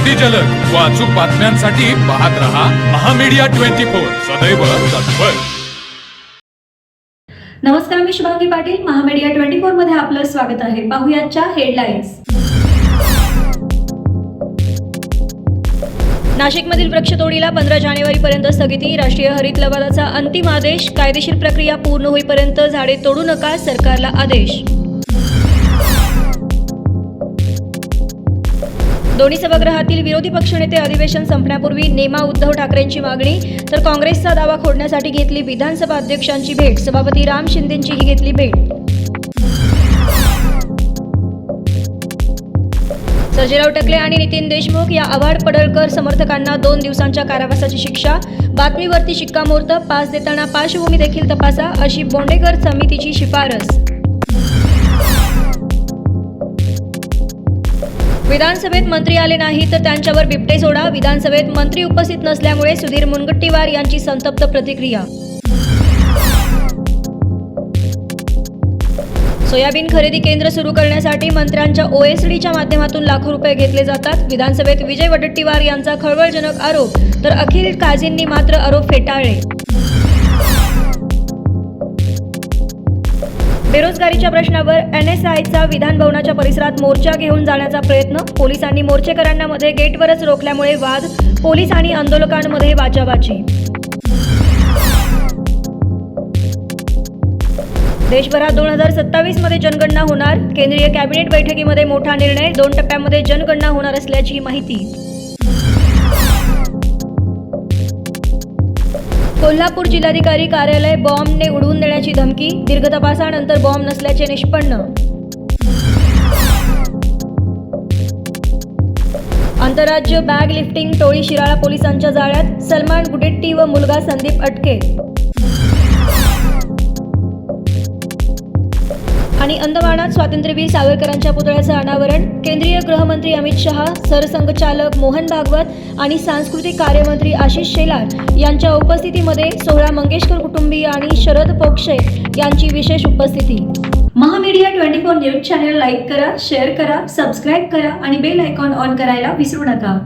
अगदी जलद व अचूक बातम्यांसाठी पाहत रहा महामीडिया 24 सदैव तत्पर. नमस्कार, मी शुभांगी पाटील. महामीडिया 24 मध्ये आपलं स्वागत आहे. पाहुयाच्या हेडलाईन्स. नाशिकमधील वृक्षतोडीला 15 जानेवारीपर्यंत स्थगिती. राष्ट्रीय हरित लवादाचा अंतिम आदेश. कायदेशीर प्रक्रिया पूर्ण होईपर्यंत झाडे तोडू नका, सरकारला आदेश. दोन्ही सभागृहातील विरोधी पक्षनेते अधिवेशन संपण्यापूर्वी नेमा उद्धव ठाकरेंची मागणी. तर काँग्रेसचा दावा खोडण्यासाठी घेतली विधानसभा अध्यक्षांची भेट. सभापती राम शिंदेंचीही घेतली भेट. सर्जेराव टकले आणि नितीन देशमुख या आव्हाड पडळकर समर्थकांना 2 दिवसांच्या कारावासाची शिक्षा. बातमीवरती शिक्कामोर्तब. पास देताना पार्श्वभूमी देखील तपासा, अशी बोंडेकर समितीची शिफारस. विधानसभेत मंत्री आले नाही तर त्यांच्यावर बिबटे सोडा. विधानसभेत मंत्री उपस्थित नसल्यामुळे सुधीर मुनगंटीवार यांची संतप्त प्रतिक्रिया. सोयाबीन खरेदी केंद्र सुरू करण्यासाठी मंत्र्यांच्या OSDच्या माध्यमातून लाखो रुपये घेतले जातात. विधानसभेत विजय वडेट्टीवार यांचा खळबळजनक आरोप, तर अखिल काझींनी मात्र आरोप फेटाळले. बेरोजगारीच्या प्रश्नावर NSIचा विधान भवनाच्या परिसरात मोर्चा घेऊन जाण्याचा प्रयत्न. पोलिसांनी मोर्चेकऱ्यांना मध्ये गेटवरच रोखल्यामुळे वाद. पोलीस आणि आंदोलकांमध्ये बाचाबाची. देशभरात 2027 मध्ये जनगणना होणार. केंद्रीय कॅबिनेट बैठकीमध्ये मोठा निर्णय. 2 टप्प्यामध्ये जनगणना होणार असल्याची माहिती. कोल्हापूर जिल्हाधिकारी कार्यालय बॉम्बने उडवून देण्याची धमकी. दीर्घ तपासानंतर बॉम्ब नसल्याचे निष्पन्न. आंतरराज्य बॅग लिफ्टिंग टोळी शिराळा पोलिसांच्या जाळ्यात. सलमान गुडेट्टी व मुलगा संदीप अटकेत. आणि अंदमानात स्वातंत्र्यवीर सावरकरांच्या पुतळ्याचं अनावरण. केंद्रीय गृहमंत्री अमित शहा, सरसंघचालक मोहन भागवत आणि सांस्कृतिक कार्यमंत्री आशिष शेलार यांच्या उपस्थितीमध्ये सोहळा. मंगेशकर कुटुंबीय आणि शरद पोक्षे यांची विशेष उपस्थिती. महामीडिया 24 न्यूज चॅनल लाईक करा, शेअर करा, सबस्क्राईब करा आणि बेल आयकॉन ऑन करायला विसरू नका.